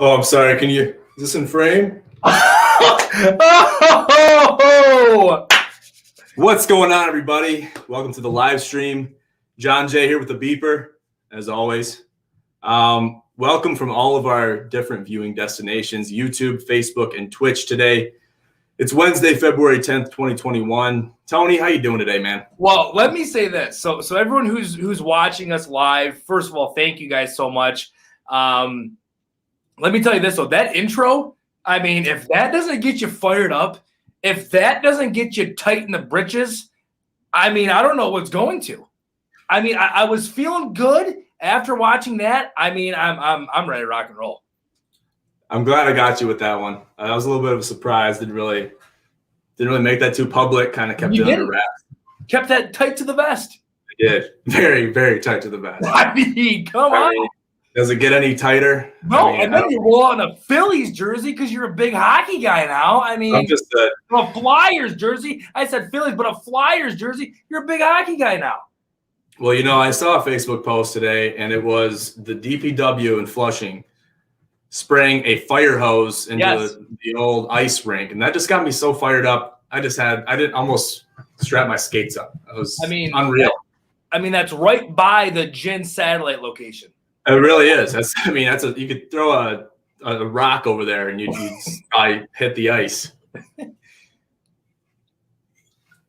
Oh, I'm sorry. Is this in frame? Oh! What's going on, everybody? Welcome to the live stream. John Jay here with the beeper, as always. Welcome from all of our different viewing destinations, YouTube, Facebook, and Twitch today. It's Wednesday, February 10th, 2021. Tony, how you doing today, man? Well, let me say this. So everyone who's watching us live, first of all, thank you guys so much. Let me tell you this, though. That intro, I mean, if that doesn't get you fired up, if that doesn't get you tight in the britches, I mean, I don't know what's going to. I mean, I was feeling good after watching that. I mean, I'm ready to rock and roll. I'm glad I got you with that one. That was a little bit of a surprise. Didn't really make that too public. Kind of kept it under wraps. Kept that tight to the vest. I did. Very, very tight to the vest. I mean, come on. Does it get any tighter? No, and then you roll on a Phillies jersey because you're a big hockey guy now. I mean, I'm just a Flyers jersey. I said Phillies, but a Flyers jersey. You're a big hockey guy now. Well, you know, I saw a Facebook post today, and it was the DPW in Flushing spraying a fire hose into the old ice rink, and that just got me so fired up. I didn't almost strap my skates up. It was unreal. That's right by the Gin satellite location. It really is. You could throw a rock over there and you'd probably hit the ice.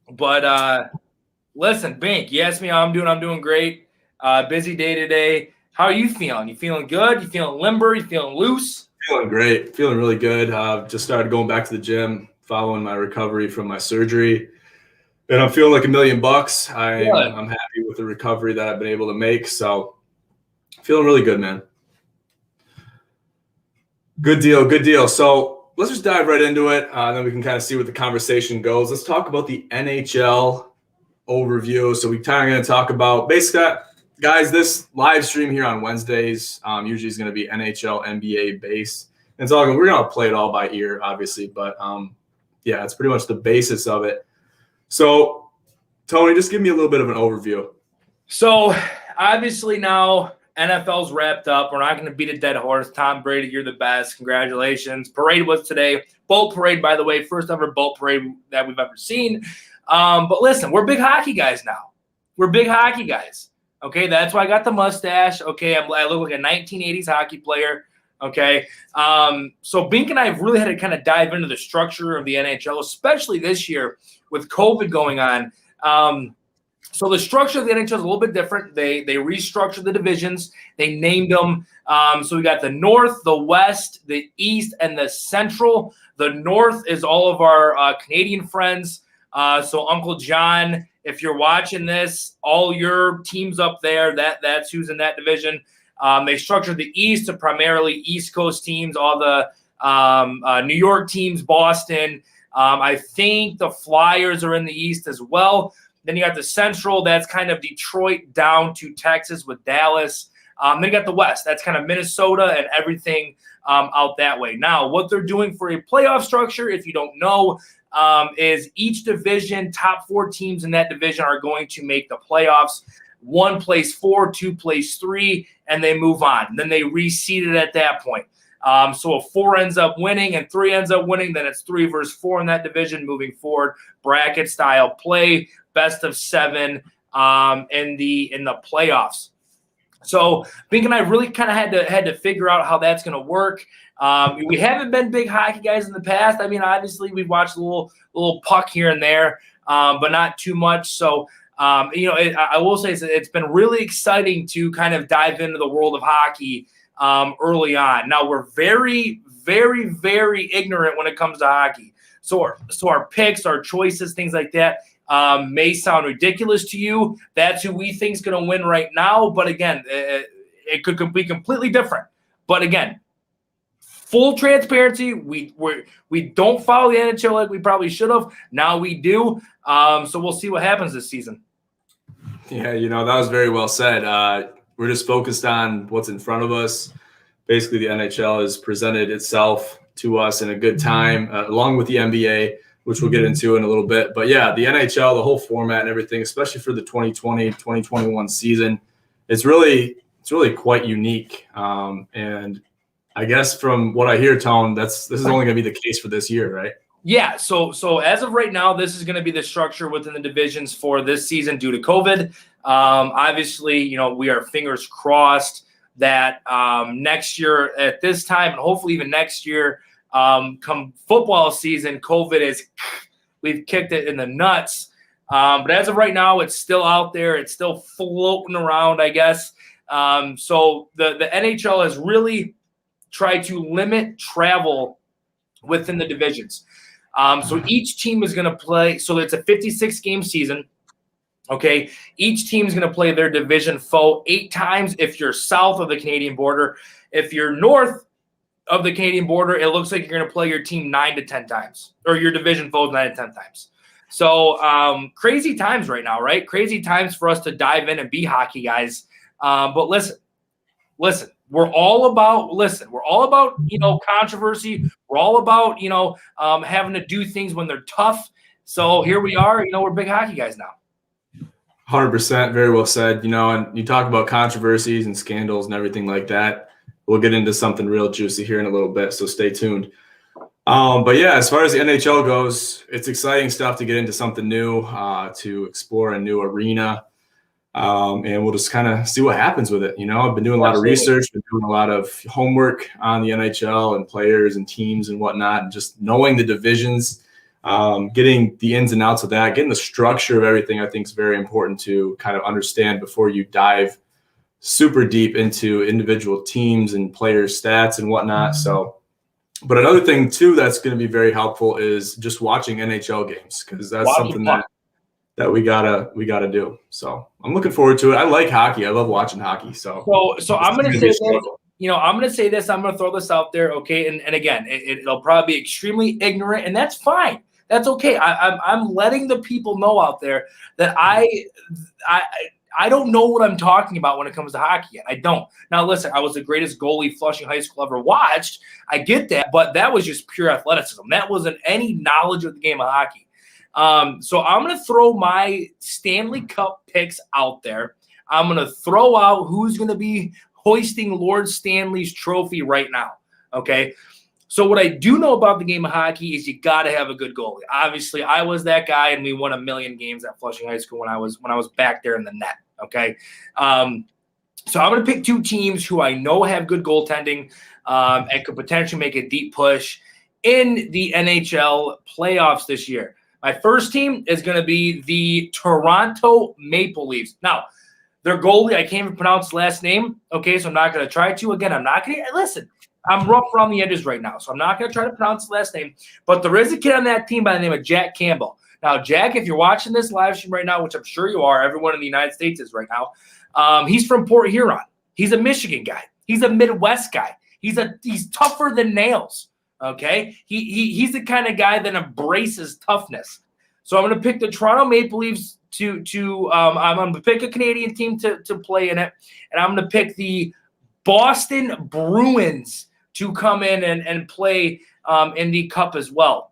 But listen, Bink, you asked me how I'm doing. I'm doing great. Busy day today. How are you feeling? You feeling good? You feeling limber? You feeling loose? Feeling great. Feeling really good. Just started going back to the gym following my recovery from my surgery. And I'm feeling like $1 million. I'm happy with the recovery that I've been able to make. So feeling really good, man. Good deal. So let's just dive right into it. Then we can kind of see where the conversation goes. Let's talk about the NHL overview. So we're kind of going to talk about basically, guys, this live stream here on Wednesdays usually is going to be NHL, NBA based. And we're going to play it all by ear, obviously. But yeah, it's pretty much the basis of it. So, Tony, just give me a little bit of an overview. So obviously now NFL's wrapped up. We're not going to beat a dead horse. Tom Brady, you're the best. Congratulations. Parade was today. Boat parade, by the way, first ever boat parade that we've ever seen. But listen, we're big hockey guys now. We're big hockey guys. Okay, that's why I got the mustache. Okay, I look like a 1980s hockey player. Okay, so Bink and I have really had to kind of dive into the structure of the NHL, especially this year with COVID going on. So the structure of the NHL is a little bit different. They restructured the divisions. They named them. So we got the North, the West, the East, and the Central. The North is all of our Canadian friends. So Uncle John, if you're watching this, all your teams up there, that's who's in that division. They structured the East to primarily East Coast teams, all the New York teams, Boston. I think the Flyers are in the East as well. Then you got the Central. That's kind of Detroit down to Texas with Dallas. Then you got the West. That's kind of Minnesota and everything out that way. Now, what they're doing for a playoff structure, if you don't know, is each division, top 4 teams in that division are going to make the playoffs. 1 plays 4, 2 plays 3, and they move on. Then they reseed it at that point. So if 4 ends up winning and 3 ends up winning, then it's 3 versus 4 in that division moving forward. Bracket style play, best of 7 in the playoffs. So Bink and I really kind of had to figure out how that's going to work. We haven't been big hockey guys in the past. I mean, obviously we've watched a little puck here and there, but not too much. So I will say it's been really exciting to kind of dive into the world of hockey early on. Now we're very, very, very ignorant when it comes to hockey. So our picks, our choices, things like that may sound ridiculous to you. That's who we think is going to win right now. But again, it could be completely different. But again, full transparency, we don't follow the NHL like we probably should have. Now we do. So we'll see what happens this season. Yeah, that was very well said. We're just focused on what's in front of us. Basically, the NHL has presented itself to us in a good time, along with the NBA, which we'll get into in a little bit. But yeah, the NHL, the whole format and everything, especially for the 2020-2021 season, it's really quite unique. And I guess from what I hear, Tone, this is only going to be the case for this year, right? Yeah, so as of right now, this is going to be the structure within the divisions for this season due to COVID. Obviously, we are fingers crossed that next year at this time, and hopefully even next year, come football season, we've kicked it in the nuts. But as of right now, it's still out there. It's still floating around, I guess. So the NHL has really tried to limit travel within the divisions. So each team is going to play. So it's a 56-game season. Okay. Each team is going to play their division foe 8 times if you're south of the Canadian border. If you're north of the Canadian border, it looks like you're going to play your team 9 to 10 times, or your division foes 9 to 10 times. So crazy times right now, right? Crazy times for us to dive in and be hockey guys. But listen, we're all about controversy. We're all about, having to do things when they're tough. So here we are, we're big hockey guys now. 100%. Very well said. And you talk about controversies and scandals and everything like that. We'll get into something real juicy here in a little bit, so stay tuned. But yeah, as far as the NHL goes, it's exciting stuff to get into something new, to explore a new arena. And we'll just kind of see what happens with it. I've been doing a lot of research, been doing a lot of homework on the NHL and players and teams and whatnot, and just knowing the divisions, getting the ins and outs of that, getting the structure of everything, I think is very important to kind of understand before you dive super deep into individual teams and players' stats and whatnot. So, but another thing too that's going to be very helpful is just watching NHL games, because that's something that we gotta do. So I'm looking forward to it. I like hockey. I love watching hockey. So I'm going to say this. I'm going to say this. I'm going to throw this out there. Okay, and again, it'll probably be extremely ignorant, and that's fine. That's okay. I'm letting the people know out there that I don't know what I'm talking about when it comes to hockey yet. I don't. Now, listen, I was the greatest goalie Flushing High School ever watched. I get that, but that was just pure athleticism. That wasn't any knowledge of the game of hockey. So I'm going to throw my Stanley Cup picks out there. I'm going to throw out who's going to be hoisting Lord Stanley's trophy right now. Okay. So what I do know about the game of hockey is you got to have a good goalie. Obviously, I was that guy, and we won a million games at Flushing High School when I was back there in the net. Okay. So I'm going to pick 2 teams who I know have good goaltending, and could potentially make a deep push in the NHL playoffs this year. My first team is going to be the Toronto Maple Leafs. Now, their goalie, I can't even pronounce his last name. Okay, so I'm not going to try to. Again, I'm not going to – listen, I'm rough around the edges right now, so I'm not going to try to pronounce his last name. But there is a kid on that team by the name of Jack Campbell. Now, Jack, if you're watching this live stream right now, which I'm sure you are, everyone in the United States is right now, he's from Port Huron. He's a Michigan guy. He's a Midwest guy. He's tougher than nails. Okay, he's the kind of guy that embraces toughness. So I'm going to pick the Toronto Maple Leafs I'm going to pick a Canadian team to play in it, and I'm going to pick the Boston Bruins to come in and play in the Cup as well.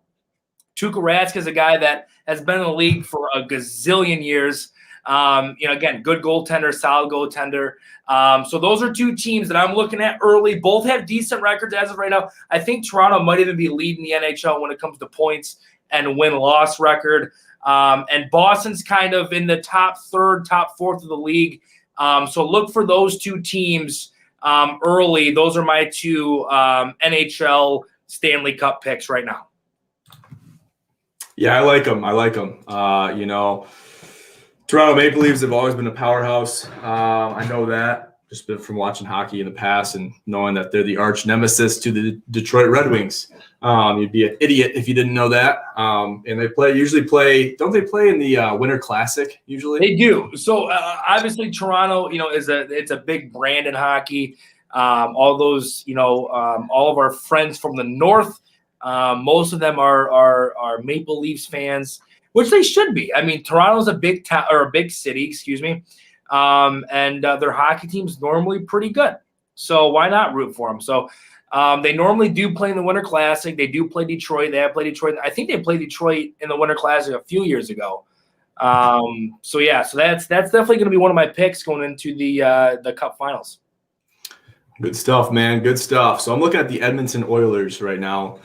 Tuukka Rask is a guy that has been in the league for a gazillion years. Again, good goaltender, solid goaltender. So those are 2 teams that I'm looking at early. Both have decent records as of right now. I think Toronto might even be leading the NHL when it comes to points and win-loss record. And Boston's kind of in the top 3rd, top 4th of the league. So look for those 2 teams early. Those are my 2 NHL Stanley Cup picks right now. Yeah, I like them. Toronto Maple Leafs have always been a powerhouse. I know that just been from watching hockey in the past and knowing that they're the arch nemesis to the Detroit Red Wings. You'd be an idiot if you didn't know that. And they don't they play in the Winter Classic usually? They do. So obviously Toronto, it's a big brand in hockey. All those, all of our friends from the North, most of them are Maple Leafs fans, which they should be. I mean, Toronto's a big town or a big city, excuse me. And their hockey team's normally pretty good. So why not root for them? So they normally do play in the Winter Classic. They do play Detroit. They have played Detroit. I think they played Detroit in the Winter Classic a few years ago. So that's definitely going to be one of my picks going into the Cup Finals. Good stuff, man. Good stuff. So I'm looking at the Edmonton Oilers right now.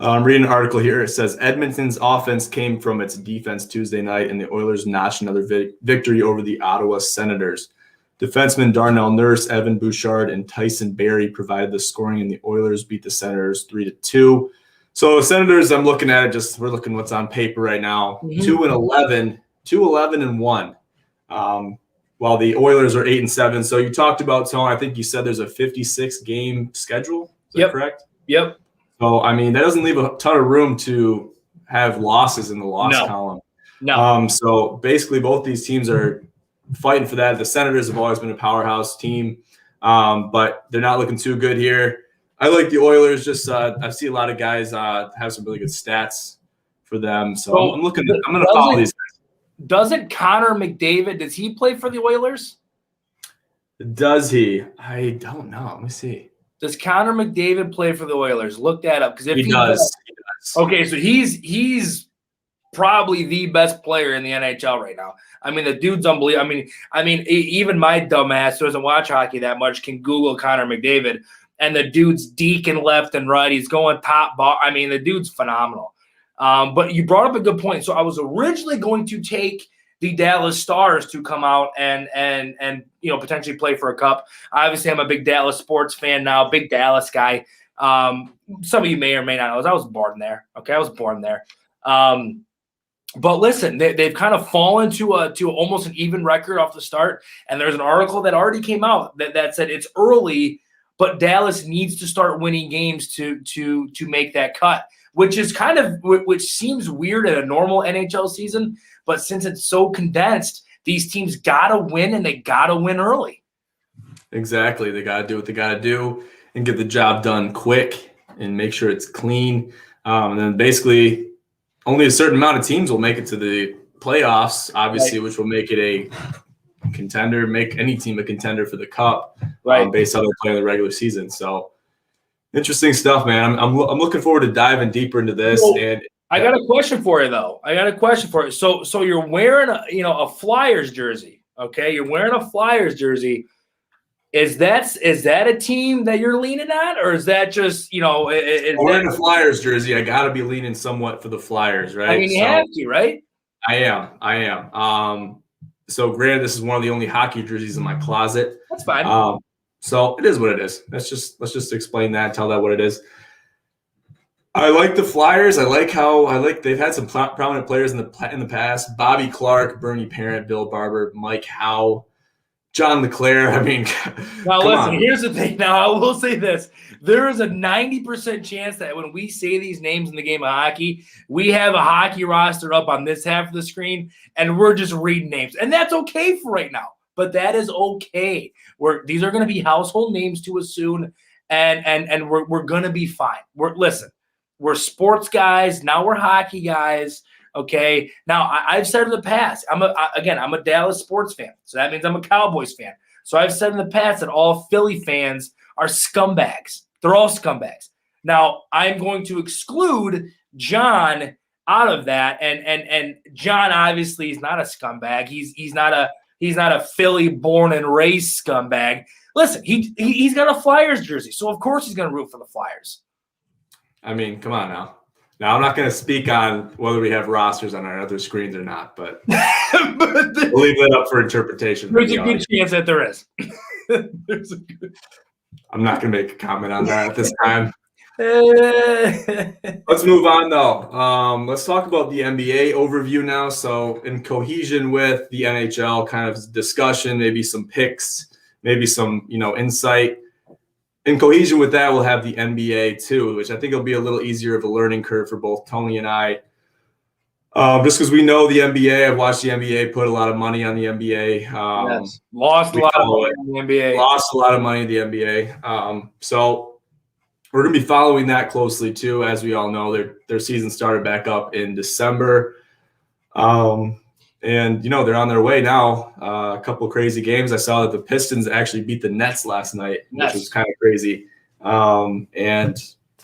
I'm reading an article here. It says Edmonton's offense came from its defense Tuesday night, and the Oilers notched another victory over the Ottawa Senators. Defensemen Darnell Nurse, Evan Bouchard, and Tyson Barrie provided the scoring, and the Oilers beat the Senators 3-2. So the Senators, I'm looking at it. We're looking what's on paper right now. 2-11, 2-11-1. While the Oilers are 8-7. So you talked about, Tone, I think you said there's a 56-game schedule. Is that correct? Yep. So, I mean, that doesn't leave a ton of room to have losses in the loss column. No. So basically both these teams are fighting for that. The Senators have always been a powerhouse team, but they're not looking too good here. I like the Oilers. I see a lot of guys have some really good stats for them. So I'm going to follow these guys. Doesn't Connor McDavid, does he play for the Oilers? Does he? I don't know. Let me see. Does Connor McDavid play for the Oilers? Look that up. Because if he does. Okay, so he's probably the best player in the NHL right now. I mean, the dude's unbelievable. I mean, even my dumbass who doesn't watch hockey that much can Google Connor McDavid, and the dude's deking left and right. He's going top bar. I mean, the dude's phenomenal. But you brought up a good point. So I was originally going to take the Dallas Stars to come out and potentially play for a cup. Obviously, I'm a big Dallas sports fan now, big Dallas guy. Some of you may or may not know. I was born there. Okay, I was born there. But listen, they've kind of fallen to almost an even record off the start. And there's an article that already came out that said it's early, but Dallas needs to start winning games to make that cut. Which seems weird in a normal NHL season, but since it's so condensed, these teams gotta win, and they gotta win early. Exactly, they gotta do what they gotta do and get the job done quick and make sure it's clean. And then basically, only a certain amount of teams will make it to the playoffs, obviously, right, which will make it a contender, make any team a contender for the cup, right, based on their play in the regular season. So. Interesting stuff, man. I'm looking forward to diving deeper into this. Well, and I got a question for you, though. So you're wearing a Flyers jersey, okay? You're wearing a Flyers jersey. Is that a team that you're leaning at, or is that just wearing a Flyers jersey? I got to be leaning somewhat for the Flyers, right? I mean, you have to, right? I am. So granted, this is one of the only hockey jerseys in my closet. That's fine. So it is what it is. Let's just explain that, tell that what it is. I like the Flyers. They've had some prominent players in the past. Bobby Clark, Bernie Parent, Bill Barber, Mike Howe, John LeClaire. I mean, now listen, here's the thing. Now I will say this. There is a 90% chance that when we say these names in the game of hockey, we have a hockey roster up on this half of the screen, and we're just reading names. And that's okay for right now. But that is okay. These are going to be household names to us soon, and we're going to be fine. We're sports guys. Now we're hockey guys. Okay. Now I've said in the past, I'm a Dallas sports fan, so that means I'm a Cowboys fan. So I've said in the past that all Philly fans are scumbags. They're all scumbags. Now I'm going to exclude John out of that, and John obviously is not a scumbag. He's not a Philly born and raised scumbag. Listen, he's got a Flyers jersey, so of course he's going to root for the Flyers. I mean, come on now. Now, I'm not going to speak on whether we have rosters on our other screens or not, but we'll leave that up for interpretation. There's a good chance that there is. I'm not going to make a comment on that at this time. Let's move on, though. Let's talk about the NBA overview now. So in cohesion with the NHL kind of discussion, maybe some picks, maybe some insight. In cohesion with that, we'll have the NBA too, which I think will be a little easier of a learning curve for both Tony and I. Just because we know the NBA, I've watched the NBA, put a lot of money on the NBA. Yes. Lost a lot of money on the NBA. Lost a lot of money in the NBA. So we're going to be following that closely too. As we all know, their season started back up in December. And, they're on their way now. A couple of crazy games. I saw that the Pistons actually beat the Nets last night, which was kind of crazy. And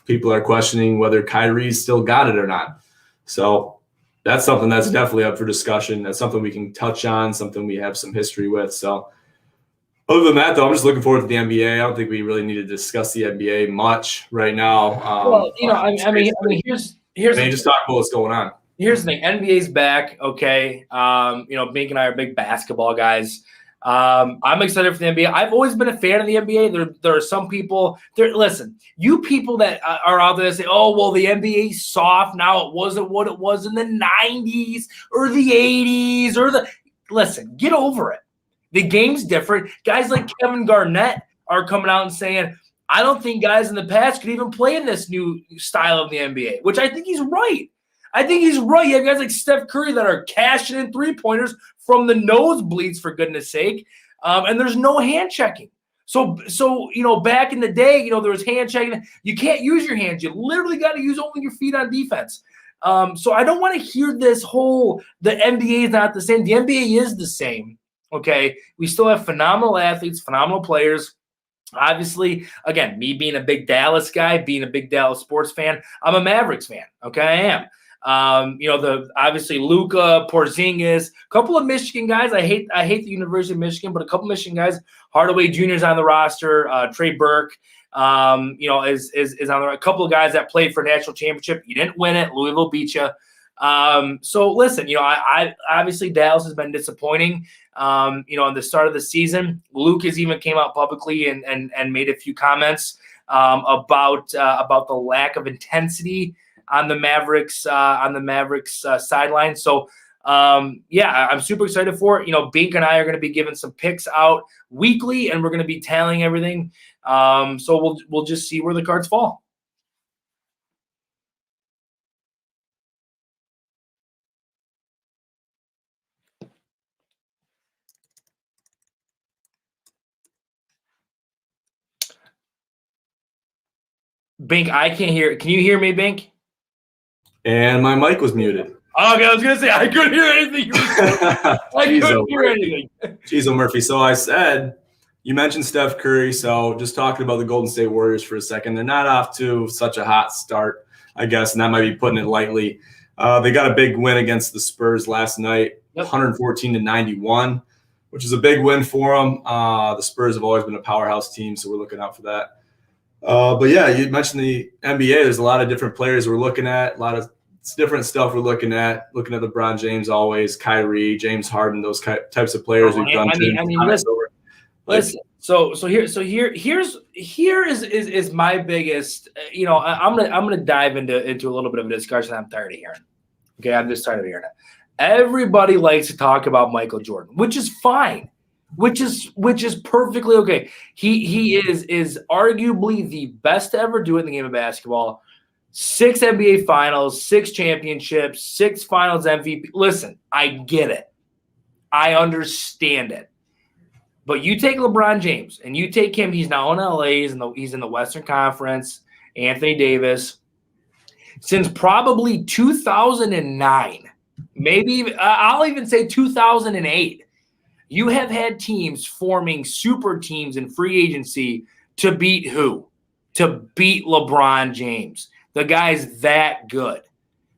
people are questioning whether Kyrie's still got it or not. So that's something that's definitely up for discussion. That's something we can touch on, something we have some history with. So Other than that, though, I'm just looking forward to the NBA. I don't think we really need to discuss the NBA much right now. Well, I mean, here's just talk about what's going on. Here's the thing: NBA's back. Okay, Bink and I are big basketball guys. I'm excited for the NBA. I've always been a fan of the NBA. There are some people there. Listen, you people that are out there that say, "Oh, well, the NBA's soft now. It wasn't what it was in the '90s or the '80s or the." Listen, get over it. The game's different. Guys like Kevin Garnett are coming out and saying, "I don't think guys in the past could even play in this new style of the NBA," which I think he's right. I think he's right. You have guys like Steph Curry that are cashing in three-pointers from the nosebleeds, for goodness sake, and there's no hand checking. So back in the day, there was hand checking. You can't use your hands. You literally got to use only your feet on defense. So I don't want to hear this whole the NBA is not the same. The NBA is the same. Okay, we still have phenomenal athletes, phenomenal players. Obviously, again, me being a big Dallas guy, being a big Dallas sports fan, I'm a Mavericks fan. Okay, I am. Obviously Luka, Porzingis, a couple of Michigan guys. I hate the University of Michigan, but a couple of Michigan guys. Hardaway Jr. is on the roster. Trey Burke, is on a couple of guys that played for a national championship. You didn't win it. Louisville beat you. So listen, I obviously Dallas has been disappointing. In the start of the season, Luke has even came out publicly and made a few comments about the lack of intensity on the Mavericks sideline. So I'm super excited for it. Bink and I are going to be giving some picks out weekly, and we're going to be tallying everything. So we'll just see where the cards fall. Bink, I can't hear. Can you hear me, Bink? And my mic was muted. Okay, I was going to say, I couldn't hear anything. I couldn't hear anything. Jeez, Murphy. So I said, you mentioned Steph Curry. So just talking about the Golden State Warriors for a second, they're not off to such a hot start, I guess, and that might be putting it lightly. They got a big win against the Spurs last night, 114-91, which is a big win for them. The Spurs have always been a powerhouse team, so we're looking out for that. But yeah, you mentioned the NBA. There's a lot of different players we're looking at, a lot of different stuff we're looking at LeBron James always, Kyrie, James Harden, those types of players we've done. Listen. So here is my biggest. I'm gonna dive into a little bit of a discussion I'm tired of hearing. Okay, I'm just tired of hearing it. Everybody likes to talk about Michael Jordan, which is fine. Which is perfectly okay. He is arguably the best to ever do it in the game of basketball. 6 NBA finals, 6 championships, 6 finals MVP. Listen, I get it. I understand it. But you take LeBron James and you take him, he's now in LA, he's in the Western Conference, Anthony Davis. Since probably 2009, maybe I'll even say 2008. You have had teams forming super teams in free agency to beat who? To beat LeBron James. The guy's that good.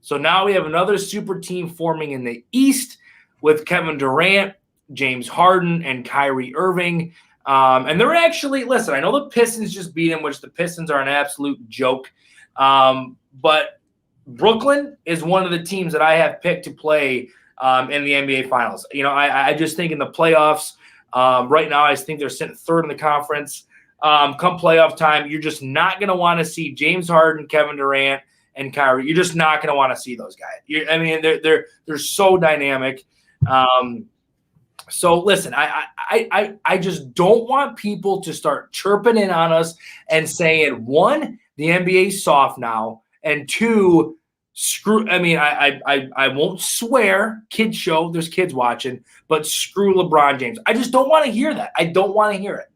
So now we have another super team forming in the East with Kevin Durant, James Harden, and Kyrie Irving. And they're actually, listen, I know the Pistons just beat him, which the Pistons are an absolute joke. But Brooklyn is one of the teams that I have picked to play in the NBA Finals. I just think in the playoffs, right now, I think they're sitting third in the conference. Come playoff time, you're just not going to want to see James Harden, Kevin Durant, and Kyrie. You're just not going to want to see those guys. They're so dynamic. So listen, I just don't want people to start chirping in on us and saying, 1, the NBA's soft now, and 2, I won't swear, kid show, there's kids watching, but screw LeBron James. I just don't want to hear that. I don't want to hear it.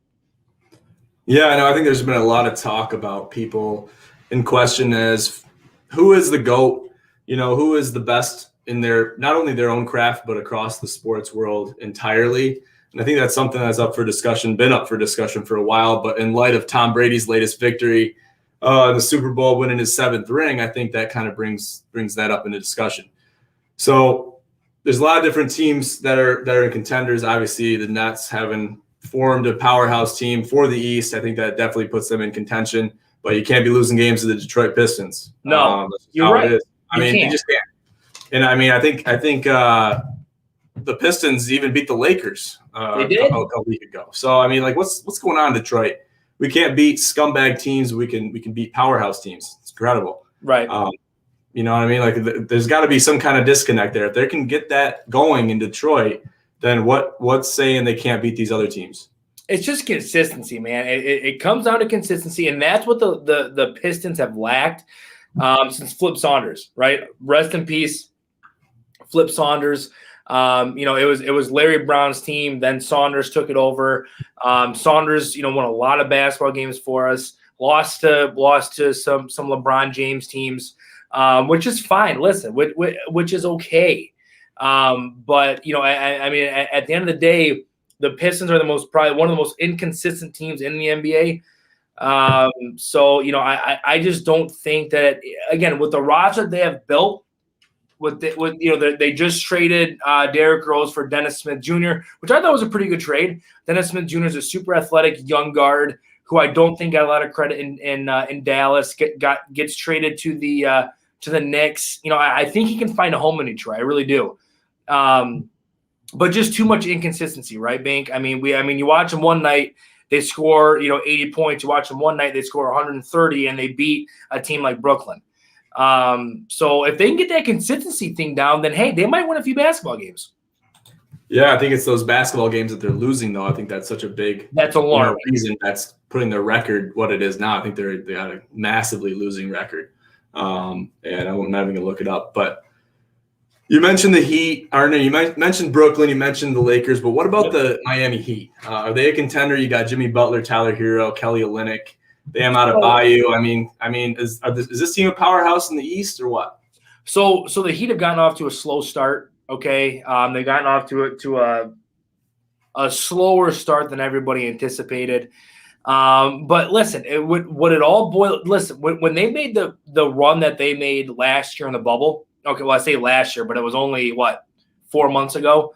Yeah, I know. I think there's been a lot of talk about people in question as who is the GOAT, who is the best in not only their own craft, but across the sports world entirely. And I think that's something that's been up for discussion for a while. But in light of Tom Brady's latest victory, the Super Bowl, winning his 7th ring, I think that kind of brings that up into discussion. So there's a lot of different teams that are contenders. Obviously, the Nets having formed a powerhouse team for the East. I think that definitely puts them in contention. But you can't be losing games to the Detroit Pistons. No, that's you're how right. it is. I mean, can't. you just can't. And I mean, I think the Pistons even beat the Lakers They did a week ago. So I mean, like, what's going on in Detroit? We can't beat scumbag teams. We can beat powerhouse teams. It's incredible, right? You know what I mean? Like, there's got to be some kind of disconnect there. If they can get that going in Detroit, then what's saying they can't beat these other teams? It's just consistency, man. It comes down to consistency, and that's what the Pistons have lacked since Flip Saunders, right? Rest in peace, Flip Saunders. It was Larry Brown's team. Then Saunders took it over. Saunders, won a lot of basketball games for us. Lost to some LeBron James teams, which is fine. Listen, which is okay. But I mean, at the end of the day, the Pistons are probably one of the most inconsistent teams in the NBA. I just don't think that, again, with the roster they have built, they just traded Derrick Rose for Dennis Smith Jr., which I thought was a pretty good trade. Dennis Smith Jr. is a super athletic young guard who I don't think got a lot of credit in Dallas. Gets traded to the Knicks. I think he can find a home in Detroit. I really do. But just too much inconsistency, right, Bank? I mean, you watch them one night, they score 80 points. You watch them one night, they score 130, and they beat a team like Brooklyn. So if they can get that consistency thing down, then hey, they might win a few basketball games. Yeah, I think it's those basketball games that they're losing, though. I think that's such a big reason that's putting their record what it is now. I think they got a massively losing record. And I'm not even gonna look it up, but. You mentioned the Heat, Arne. You mentioned Brooklyn. You mentioned the Lakers, but what about the Miami Heat? Are they a contender? You got Jimmy Butler, Tyler Hero, Kelly Olynyk. They am out of Bayou. I mean, is this team a powerhouse in the East or what? So the Heat have gotten off to a slow start. Okay, they've gotten off to a slower start than everybody anticipated. But listen, when they made the run that they made last year in the bubble. Okay, well, I say last year, but it was only, 4 months ago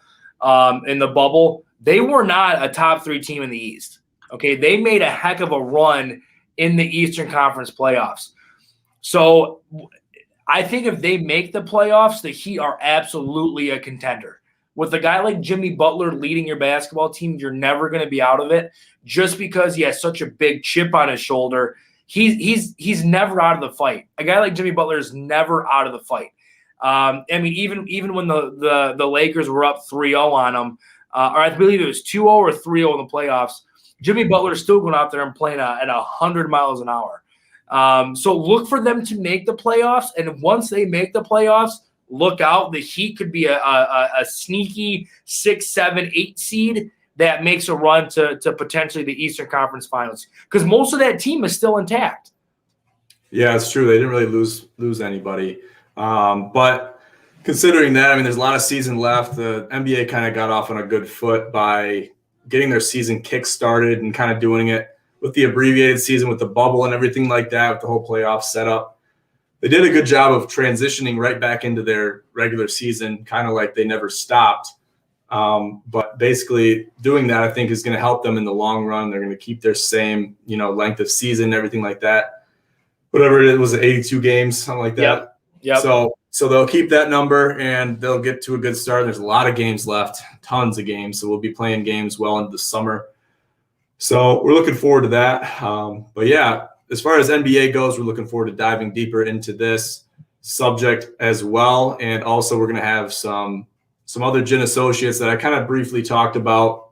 in the bubble. They were not a top 3 team in the East. Okay, they made a heck of a run in the Eastern Conference playoffs. So I think if they make the playoffs, the Heat are absolutely a contender. With a guy like Jimmy Butler leading your basketball team, you're never going to be out of it just because he has such a big chip on his shoulder. He's never out of the fight. A guy like Jimmy Butler is never out of the fight. I mean, even when the Lakers were up 3-0 on them, or I believe it was 2-0 or 3-0 in the playoffs, Jimmy Butler is still going out there and playing at 100 miles an hour. So look for them to make the playoffs, and once they make the playoffs, look out. The Heat could be a sneaky 6, 7, 8 seed that makes a run to potentially the Eastern Conference Finals because most of that team is still intact. Yeah, it's true. They didn't really lose anybody. But considering that, I mean, there's a lot of season left. The NBA kind of got off on a good foot by getting their season kick-started and kind of doing it with the abbreviated season, with the bubble and everything like that, with the whole playoff setup. They did a good job of transitioning right back into their regular season, kind of like they never stopped. But basically doing that, I think, is going to help them in the long run. They're going to keep their same, length of season, everything like that. Whatever it was, 82 games, something like that. Yep. So they'll keep that number and they'll get to a good start. There's a lot of games left, tons of games. So we'll be playing games well into the summer. So we're looking forward to that. But yeah, as far as NBA goes, we're looking forward to diving deeper into this subject as well. And also we're going to have some other gin associates that I kind of briefly talked about.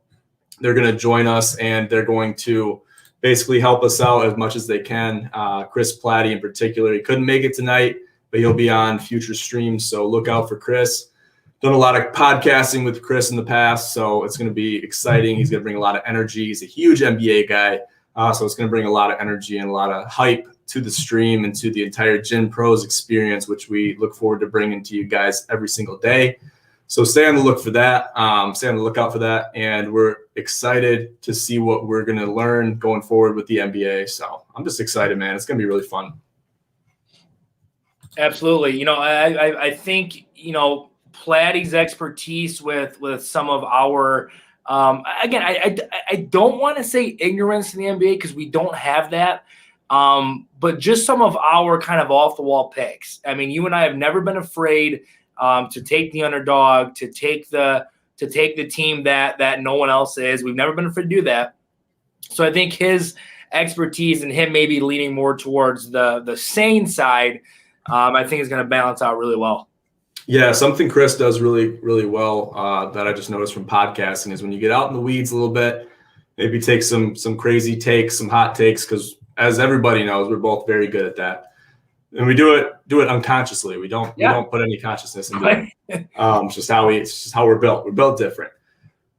They're going to join us and they're going to basically help us out as much as they can. Chris Platty in particular, he couldn't make it tonight, but he'll be on future streams. So look out for Chris. Done a lot of podcasting with Chris in the past, so it's going to be exciting. He's going to bring a lot of energy. He's a huge NBA guy, so it's going to bring a lot of energy and a lot of hype to the stream and to the entire Gin Pros experience, which we look forward to bringing to you guys every single day. So stay on the look for that. Stay on the lookout for that, and we're excited to see what we're going to learn going forward with the NBA. So I'm just excited, man. It's going to be really fun. Absolutely. I think, Platty's expertise with some of our Again, I don't want to say ignorance in the NBA because we don't have that. But just some of our kind of off the wall picks. I mean, you and I have never been afraid to take the underdog, to take the team that no one else is. We've never been afraid to do that. So I think his expertise and him maybe leaning more towards the sane side, I think is going to balance out really well. Yeah, something Chris does really, really well that I just noticed from podcasting is when you get out in the weeds a little bit, maybe take some crazy takes, some hot takes, because as everybody knows, we're both very good at that, and we do it unconsciously. We don't put any consciousness into it. It's just how we're built. We're built different,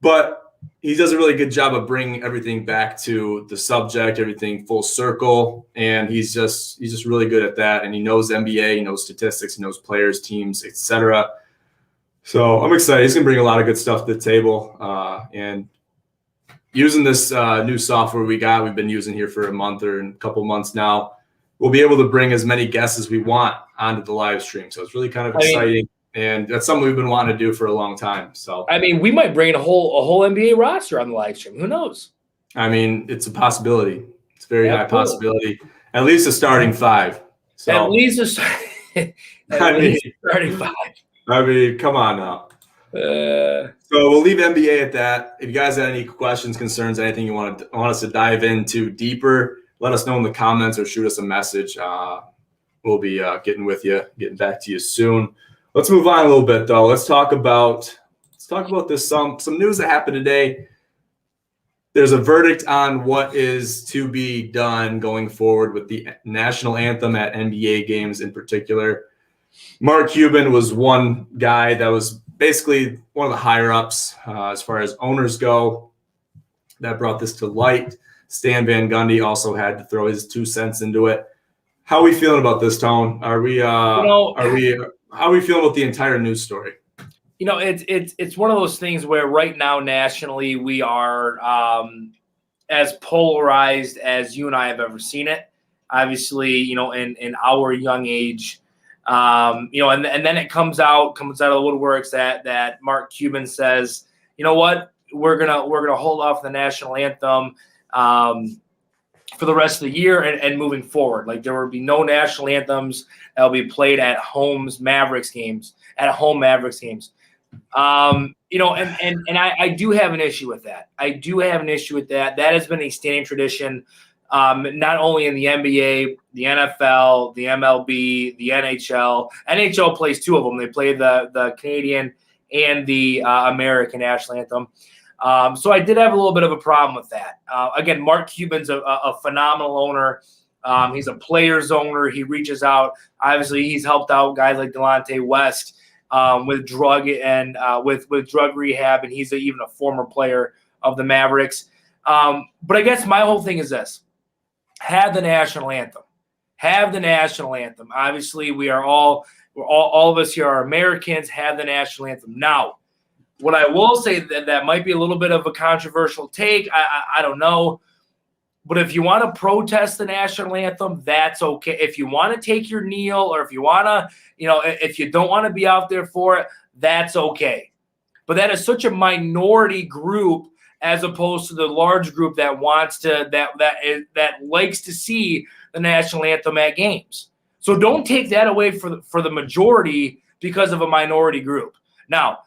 but he does a really good job of bringing everything back to the subject, everything full circle, and he's just really good at that. And he knows NBA, he knows statistics, he knows players, teams, etc. So I'm excited. He's gonna bring a lot of good stuff to the table, and using this new software we've been using here for a month or a couple months now, we'll be able to bring as many guests as we want onto the live stream. So it's really kind of exciting. And that's something we've been wanting to do for a long time. So I mean, we might bring a whole NBA roster on the live stream. Who knows? I mean, it's a possibility. It's a very high possibility. At least a starting five. So at least starting five. I mean, come on now. So we'll leave NBA at that. If you guys have any questions, concerns, anything you want us to dive into deeper, let us know in the comments or shoot us a message. We'll be getting back to you soon. Let's move on a little bit, though. Let's talk about this some news that happened today. There's a verdict on what is to be done going forward with the national anthem at NBA games in particular. Mark Cuban was one guy that was basically one of the higher ups as far as owners go that brought this to light. Stan Van Gundy also had to throw his 2 cents into it. How are we feeling about this, Tone? How are we feeling about the entire news story? It's one of those things where right now nationally we are as polarized as you and I have ever seen it. Obviously, in our young age, and then it comes out of the woodworks that Mark Cuban says, you know what, we're gonna hold off the national anthem for the rest of the year and moving forward. Like there will be no national anthems that'll be played at home Mavericks games. And I do have an issue with that. That has been a standing tradition, not only in the NBA, the NFL, the MLB, the NHL. NHL plays 2 of them. They play the Canadian and the American national anthem. So I did have a little bit of a problem with that. Again, Mark Cuban's a phenomenal owner. He's a player's owner. He reaches out. Obviously, he's helped out guys like Delonte West with drug and with drug rehab, and he's even a former player of the Mavericks. But I guess my whole thing is this: have the national anthem. Obviously, all of us here are Americans. Have the national anthem. Now, what I will say that might be a little bit of a controversial take. I don't know. But if you want to protest the national anthem, that's okay. If you want to take your kneel, or if you want to, if you don't want to be out there for it, that's okay. But that is such a minority group as opposed to the large group that wants to, that likes to see the national anthem at games. So don't take that away for the majority because of a minority group. Now,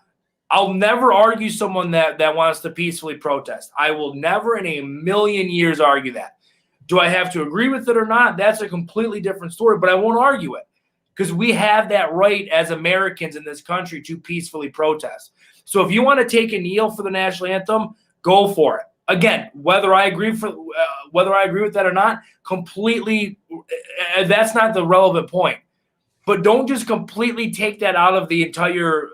I'll never argue someone that wants to peacefully protest. I will never in a million years argue that. Do I have to agree with it or not? That's a completely different story, but I won't argue it because we have that right as Americans in this country to peacefully protest. So if you want to take a kneel for the national anthem, go for it. Again, whether I agree with that or not, completely, that's not the relevant point. But don't just completely take that out of the entire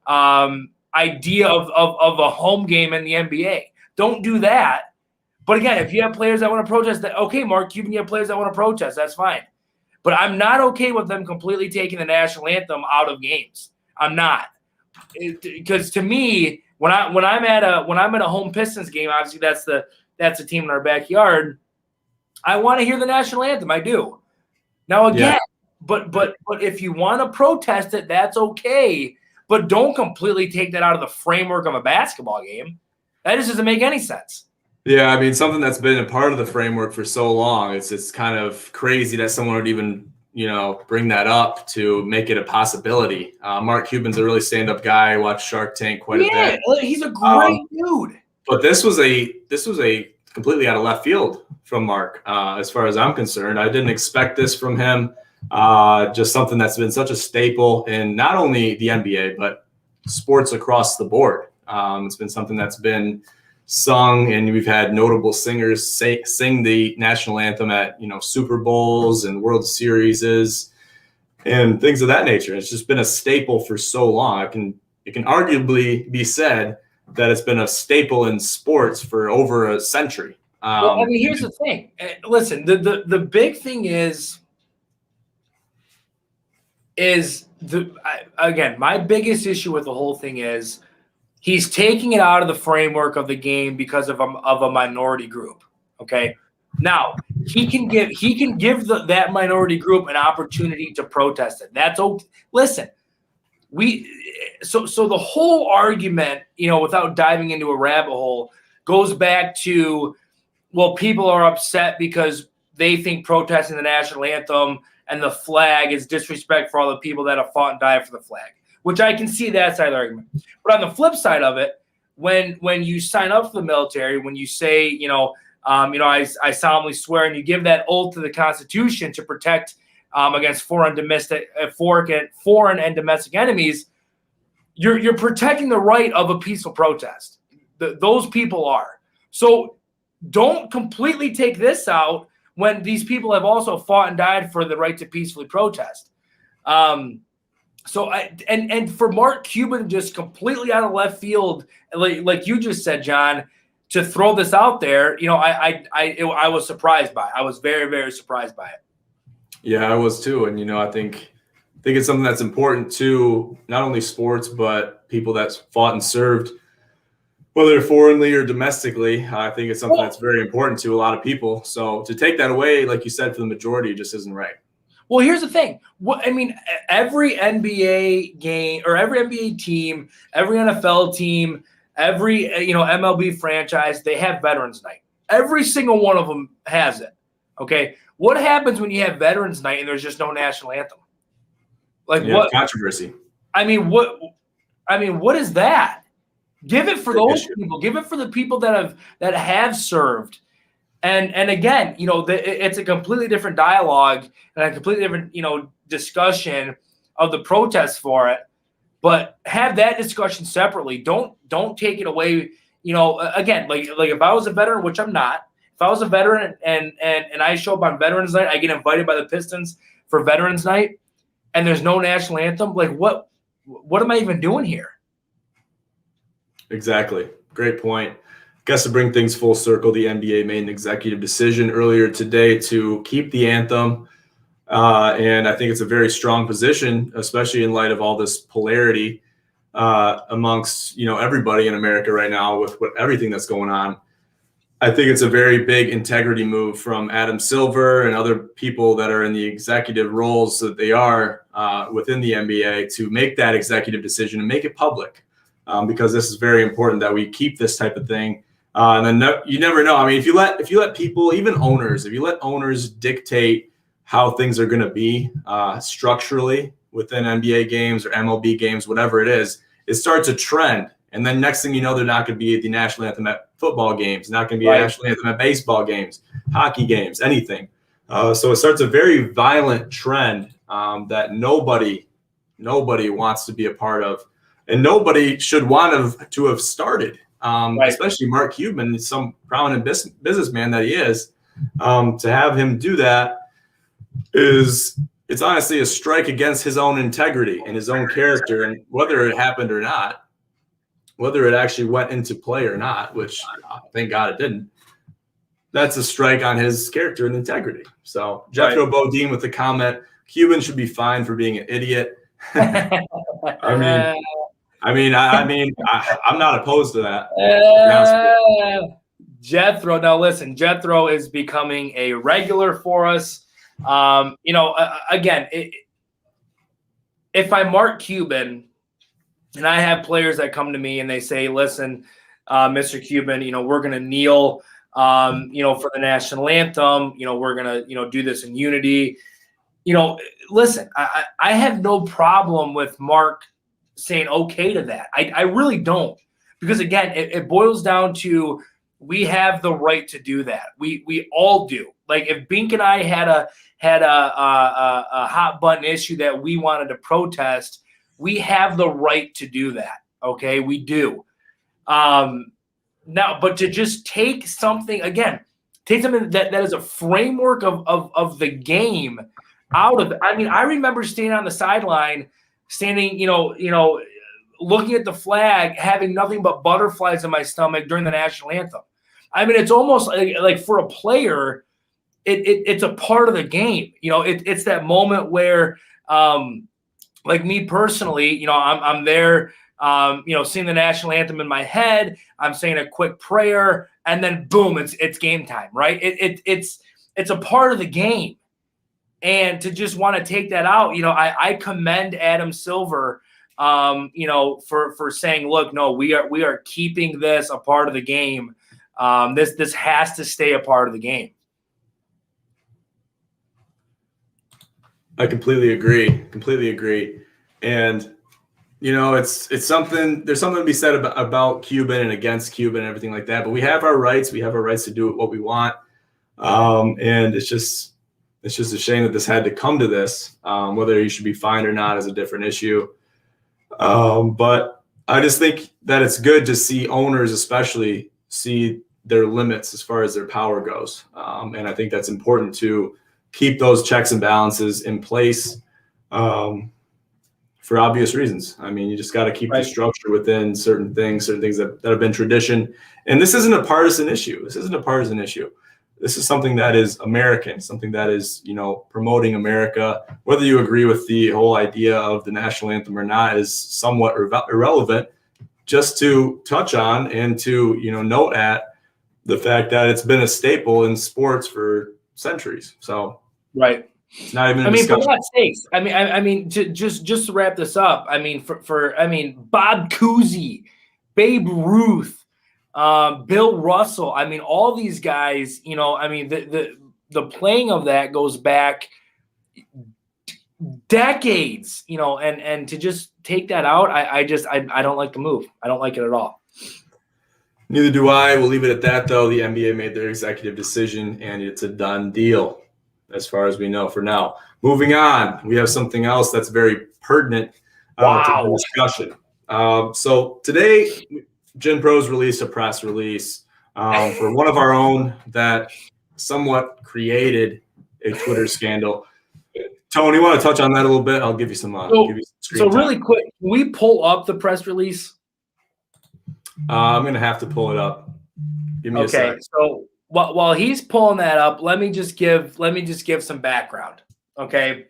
idea of a home game in the NBA. Don't do that. But again, if you have players that want to protest, that okay, Mark Cuban, you have players that want to protest, that's fine. But I'm not okay with them completely taking the national anthem out of games. I'm not, because to me, when I'm at a home Pistons game, obviously that's the team in our backyard. I want to hear the national anthem. I do. Now again, but if you want to protest it, that's okay. but don't completely take that out of the framework of a basketball game. That just doesn't make any sense. Yeah, I mean, something that's been a part of the framework for so long, it's kind of crazy that someone would even, bring that up to make it a possibility. Mark Cuban's a really stand-up guy. I watch Shark Tank quite a bit. He's a great dude. But this was a completely out of left field from Mark, as far as I'm concerned. I didn't expect this from him. Just something that's been such a staple in not only the NBA, but sports across the board. It's been something that's been sung, and we've had notable singers sing the national anthem at Super Bowls and World Series and things of that nature. It's just been a staple for so long. It can arguably be said that it's been a staple in sports for over a century. Well, I mean, here's the thing. Listen, the big thing again, my biggest issue with the whole thing is he's taking it out of the framework of the game because of a minority group. Okay. Now he can give that minority group an opportunity to protest it. That's okay. Listen, so the whole argument, without diving into a rabbit hole, goes back to, well, people are upset because they think protesting the national anthem and the flag is disrespect for all the people that have fought and died for the flag, which I can see that side of the argument. But on the flip side of it, when you sign up for the military, when you say, I solemnly swear, and you give that oath to the Constitution to protect against foreign and domestic enemies, you're protecting the right of a peaceful protest. Those people are. So don't completely take this out when these people have also fought and died for the right to peacefully protest. So for Mark Cuban just completely out of left field, like you just said, John, to throw this out there, I was surprised by it. I was very, very surprised by it. Yeah, I was too. And, I think it's something that's important to not only sports, but people that's fought and served, whether foreignly or domestically. I think it's something that's very important to a lot of people. So to take that away, like you said, for the majority, just isn't right. Well, here's the thing. Every NBA game or every NBA team, every NFL team, every MLB franchise, they have Veterans Night. Every single one of them has it. Okay, what happens when you have Veterans Night and there's just no national anthem? What controversy? What is that? Give it for those people. Give it for the people that have served. And again, it's a completely different dialogue and a completely different, discussion of the protests for it. But have that discussion separately. Don't take it away. Again, like if I was a veteran, which I'm not, if I was a veteran and I show up on Veterans Night, I get invited by the Pistons for Veterans Night, and there's no national anthem. Like what am I even doing here? Exactly. Great point. Guess to bring things full circle, the NBA made an executive decision earlier today to keep the anthem. And I think it's a very strong position, especially in light of all this polarity amongst, everybody in America right now with everything that's going on. I think it's a very big integrity move from Adam Silver and other people that are in the executive roles that they are within the NBA to make that executive decision and make it public, because this is very important that we keep this type of thing. And then you never know. If you let people, even owners, if you let owners dictate how things are going to be structurally within NBA games or MLB games, whatever it is, it starts a trend. And then next thing you know, they're not going to be the national anthem at football games, not going to be a national anthem at baseball games, hockey games, anything. So it starts a very violent trend that nobody wants to be a part of, and nobody should want to have started. Especially Mark Cuban, some prominent businessman that he is, to have him do that it's honestly a strike against his own integrity and his own character, and whether it happened or not, whether it actually went into play or not, which thank God it didn't, that's a strike on his character and integrity. So Jethro Bodine with the comment, Cuban should be fined for being an idiot. I'm not opposed to that. Jethro, now listen, Jethro is becoming a regular for us. Again, if I'm Mark Cuban, And I have players that come to me and they say, listen, Mr. Cuban, we're going to kneel, for the national anthem. We're going to, do this in unity. Listen, I have no problem with Mark saying okay to that. I really don't. Because, again, it boils down to we have the right to do that. We all do. Like if Bink and I had a hot button issue that we wanted to protest, we have the right to do that. Okay, we do. Now, but to just take something that is a framework of the game out of it. I mean, I remember standing on the sideline, looking at the flag, having nothing but butterflies in my stomach during the national anthem. I mean, it's almost like for a player, it's a part of the game. It's that moment where, like me personally, I'm there, singing the national anthem in my head. I'm saying a quick prayer, and then boom, it's game time, right? It's a part of the game, and to just want to take that out, I commend Adam Silver, for saying, look, no, we are keeping this a part of the game. This has to stay a part of the game. I completely agree. And, it's something, there's something to be said about Cuban and against Cuban and everything like that, but we have our rights. We have our rights to do what we want. And it's just a shame that this had to come to this. Whether he should be fined or not is a different issue. But I just think that it's good to see owners especially see their limits as far as their power goes. And I think that's important to keep those checks and balances in place for obvious reasons. I mean, you just got to keep the structure within certain things that have been tradition. And this isn't a partisan issue. This is something that is American, something that is, promoting America. Whether you agree with the whole idea of the national anthem or not is somewhat irrelevant. Just to touch on and to, note at the fact that it's been a staple in sports for centuries. So, right. It's not even a discussion. For God's sakes, I mean, just to wrap this up, I mean, Bob Cousy, Babe Ruth, Bill Russell, I mean, all these guys, the playing of that goes back decades, and to just take that out, I don't like the move. I don't like it at all. Neither do I. We'll leave it at that, though. The NBA made their executive decision, and it's a done deal as far as we know for now. Moving on, we have something else that's very pertinent to the discussion. So today, Gen Pros released a press release for one of our own that somewhat created a Twitter scandal. Tony, you want to touch on that a little bit? I'll give you some screen time. Really quick, can we pull up the press release? I'm going to have to pull it up. Give me a second. Okay, so while he's pulling that up, let me just give some background. Okay.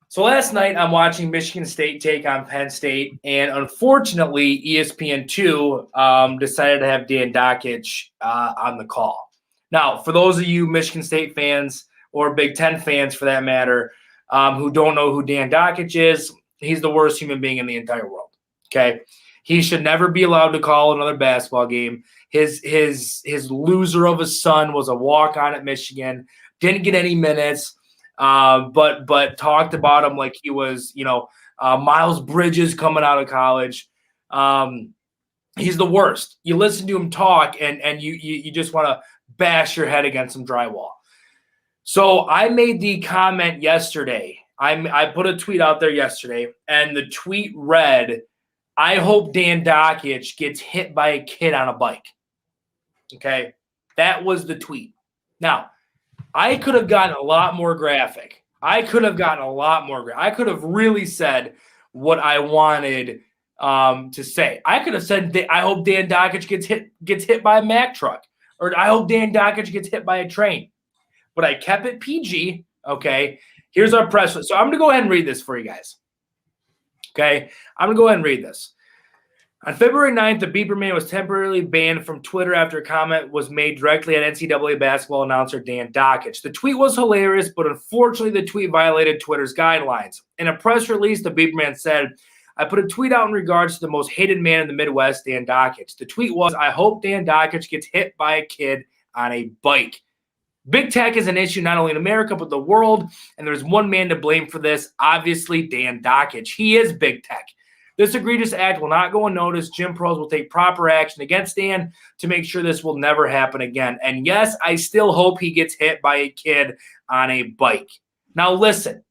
So last night I'm watching Michigan State take on Penn State, and unfortunately ESPN2 decided to have Dan Dakich on the call. Now, for those of you Michigan State fans or Big Ten fans for that matter, who don't know who Dan Dakich is, he's the worst human being in the entire world. Okay. He should never be allowed to call another basketball game. His loser of a son was a walk-on at Michigan, didn't get any minutes, but talked about him like he was, Miles Bridges coming out of college. He's the worst. You listen to him talk, and you just want to bash your head against some drywall. So I made the comment yesterday. I put a tweet out there yesterday, and the tweet read, I hope Dan Dakich gets hit by a kid on a bike. Okay, that was the tweet. Now, I could have gotten a lot more graphic. I could have really said what I wanted to say. I could have said, I hope Dan Dakich gets hit by a Mack truck, or I hope Dan Dakich gets hit by a train. But I kept it PG. Okay, here's our press. So I'm going to go ahead and read this for you guys. Okay, I'm going to go ahead and read this. On February 9th, the Beeper Man was temporarily banned from Twitter after a comment was made directly at NCAA basketball announcer Dan Dakich. The tweet was hilarious, but unfortunately the tweet violated Twitter's guidelines. In a press release, the Beeper Man said, I put a tweet out in regards to the most hated man in the Midwest, Dan Dakich. The tweet was, I hope Dan Dakich gets hit by a kid on a bike. Big tech is an issue not only in America, but the world, and there's one man to blame for this, obviously Dan Dakich. He is big tech. This egregious act will not go unnoticed. Gym pros will take proper action against Dan to make sure this will never happen again. And yes, I still hope he gets hit by a kid on a bike. Now listen,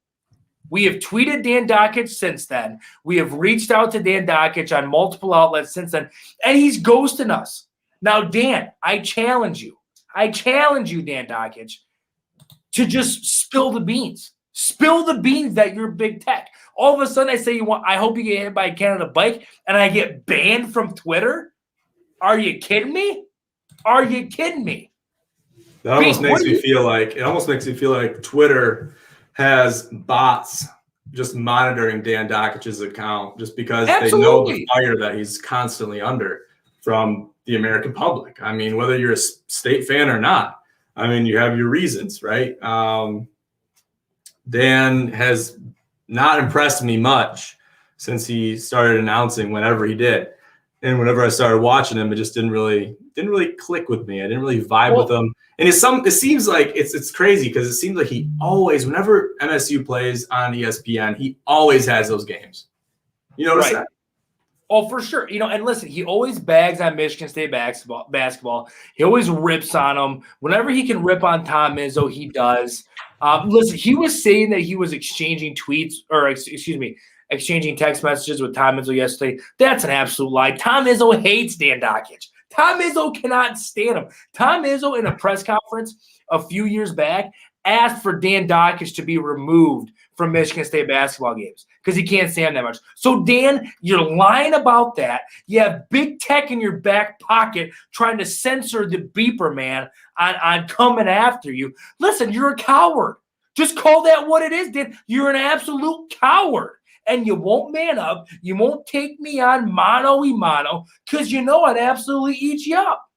we have tweeted Dan Dakich since then. We have reached out to Dan Dakich on multiple outlets since then, and he's ghosting us. Now, Dan, I challenge you, Dan Dakich, to just spill the beans. Spill the beans that you're big tech. All of a sudden, I say I hope you get hit by a kid on a bike, and I get banned from Twitter. Are you kidding me? Are you kidding me? That almost makes me feel like Twitter has bots just monitoring Dan Dakich's account just because they know the fire that he's constantly under from the American public. I mean, whether you're a State fan or not, I mean, you have your reasons, right? Dan has not impressed me much since he started announcing whenever he did. And whenever I started watching him, it just didn't really click with me. I didn't really vibe with him. And it seems like it's crazy because it seems like he always, whenever MSU plays on ESPN, he always has those games. You notice that? Oh, for sure. And listen, he always bags on Michigan State basketball. He always rips on them. Whenever he can rip on Tom Izzo, he does. Listen, he was saying that he was exchanging exchanging text messages with Tom Izzo yesterday. That's an absolute lie. Tom Izzo hates Dan Dakich. Tom Izzo cannot stand him. Tom Izzo, in a press conference a few years back, asked for Dan Dakich to be removed from Michigan State basketball games because he can't stand that much. So, Dan, you're lying about that. You have big tech in your back pocket trying to censor the beeper man on coming after you. Listen, you're a coward. Just call that what it is, Dan. You're an absolute coward. And you won't man up. You won't take me on mano-a-mano because I'd absolutely eat you up.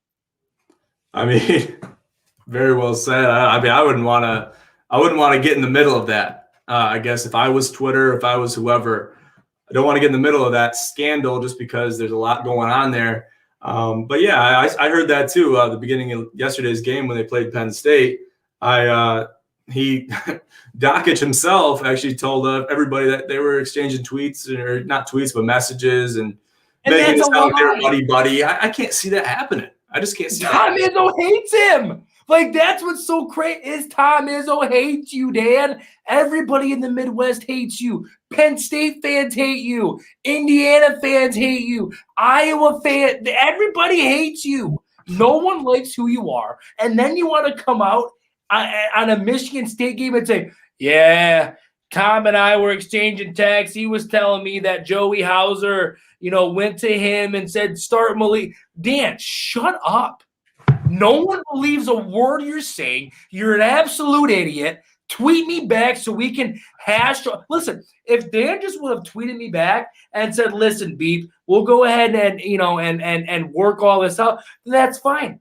I mean, very well said. I wouldn't want to get in the middle of that. I guess if I was Twitter, if I was whoever, I don't want to get in the middle of that scandal just because there's a lot going on there. But yeah, I heard that too. The beginning of yesterday's game when they played Penn State, Dakich himself actually told everybody that they were exchanging tweets, or not tweets, but messages, and making it sound like they were buddy. I can't see that happening. I just can't see that. Tom Izzo hates him. Like, that's what's so crazy is Tom Izzo hates you, Dan. Everybody in the Midwest hates you. Penn State fans hate you. Indiana fans hate you. Iowa fans, everybody hates you. No one likes who you are. And then you want to come out on a Michigan State game and say, yeah, Tom and I were exchanging texts. He was telling me that Joey Hauser, went to him and said, start Malik. Dan, shut up. No one believes a word you're saying. You're an absolute idiot. Tweet me back so we can hash. Listen, if Dan just would have tweeted me back and said, listen, Beep, we'll go ahead and, and work all this out, that's fine.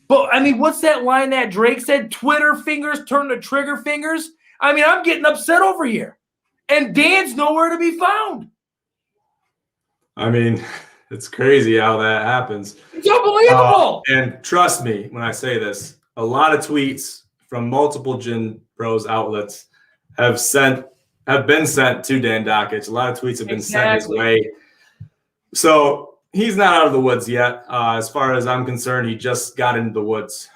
But, I mean, what's that line that Drake said? Twitter fingers turn to trigger fingers? I mean, I'm getting upset over here. And Dan's nowhere to be found. I mean, it's crazy how that happens. It's unbelievable. And trust me when I say this, a lot of tweets from multiple Gym Pros outlets have been sent to Dan Dakich. A lot of tweets have been sent his way. So he's not out of the woods yet. As far as I'm concerned, he just got into the woods.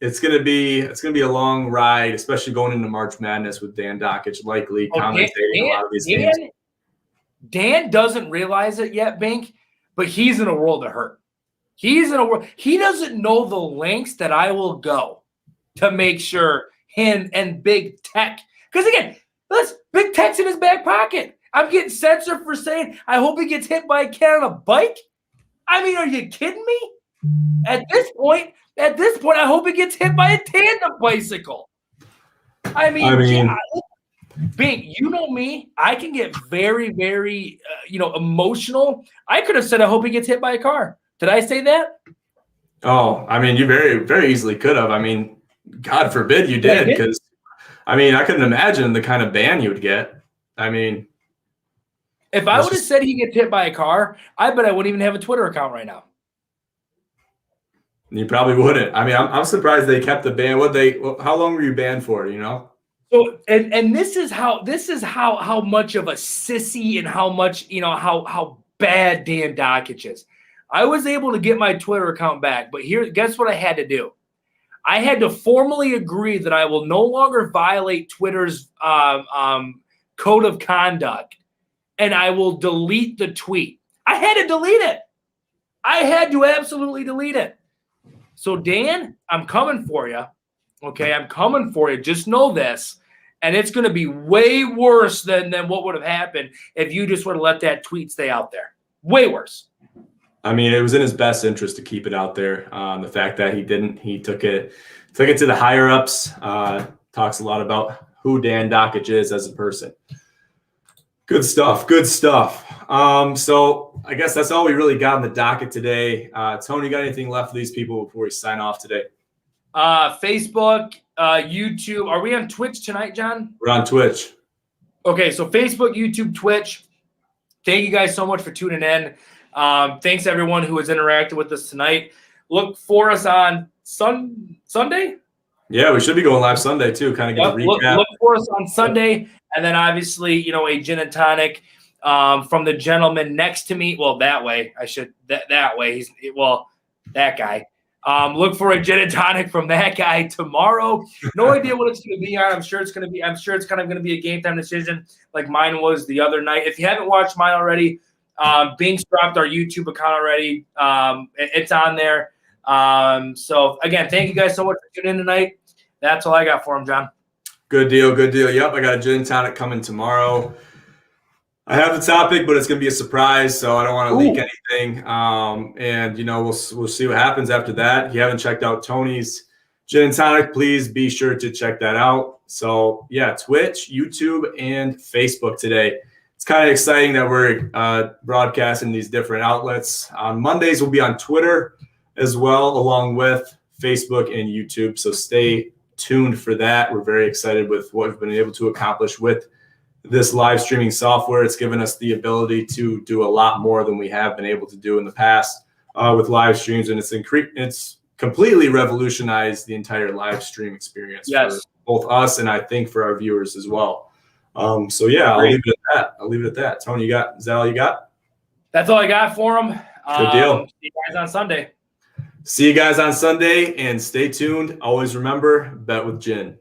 It's gonna be a long ride, especially going into March Madness with Dan Dakich likely commentating a lot of these games. Dan doesn't realize it yet, Bink, but he's in a world of hurt. He doesn't know the lengths that I will go to make sure him and Big Tech. Because again, Big Tech's in his back pocket. I'm getting censored for saying I hope he gets hit by a cat on a bike. I mean, are you kidding me? At this point, I hope he gets hit by a tandem bicycle. I mean, Bink, you know me. I can get very, very, emotional. I could have said, I hope he gets hit by a car. Did I say that? Oh, I mean, you very, very easily could have. I mean, God forbid you did, because, I mean, I couldn't imagine the kind of ban you would get. I mean, If I would have said he gets hit by a car, I bet I wouldn't even have a Twitter account right now. You probably wouldn't. I mean, I'm surprised they kept the ban. How long were you banned for? You know? So and this is how much of a sissy and how much how bad Dan Dockich is. I was able to get my Twitter account back, but guess what I had to do? I had to formally agree that I will no longer violate Twitter's code of conduct, and I will delete the tweet. I had to delete it. I had to absolutely delete it. So, Dan, I'm coming for you. Okay, I'm coming for you. Just know this. And it's going to be way worse than what would have happened if you just would have let that tweet stay out there. Way worse. I mean, it was in his best interest to keep it out there. The fact that he didn't, he took it to the higher ups. Talks a lot about who Dan Dockich is as a person. Good stuff. Good stuff. So I guess that's all we really got on the docket today. Tony, you got anything left for these people before we sign off today? Facebook, YouTube. Are we on Twitch tonight, John? We're on Twitch. Okay, so Facebook, YouTube, Twitch. Thank you guys so much for tuning in. Thanks everyone who has interacted with us tonight. Look for us on Sunday. Yeah, we should be going live Sunday too. Kind of get a recap. Look for us on Sunday, and then obviously a gin and tonic from the gentleman next to me. Well, that way that way. That guy. Look for a gin and tonic from that guy tomorrow. No idea what it's going to be on. I'm sure it's kind of going to be a game time decision like mine was the other night. If you haven't watched mine already, Binks dropped our YouTube account already. It's on there. So again, thank you guys so much for tuning in tonight. That's all I got for him, John. Good deal. Good deal. Yep. I got a gin and tonic coming tomorrow. I have the topic, but it's going to be a surprise, so I don't want to leak anything. And we'll see what happens after that. If you haven't checked out Tony's gin and tonic, please be sure to check that out. So yeah, Twitch, YouTube, and Facebook today. It's kind of exciting that we're broadcasting these different outlets. On Mondays, we'll be on Twitter as well, along with Facebook and YouTube. So stay tuned for that. We're very excited with what we've been able to accomplish with this live streaming software. It's given us the ability to do a lot more than we have been able to do in the past with live streams, and it's completely revolutionized the entire live stream experience for both us and I think for our viewers as well. So yeah, I'll leave it at that. Tony, is that all you got? That's all I got for him. Good deal. See you guys on Sunday. See you guys on Sunday, and stay tuned. Always remember, bet with gin.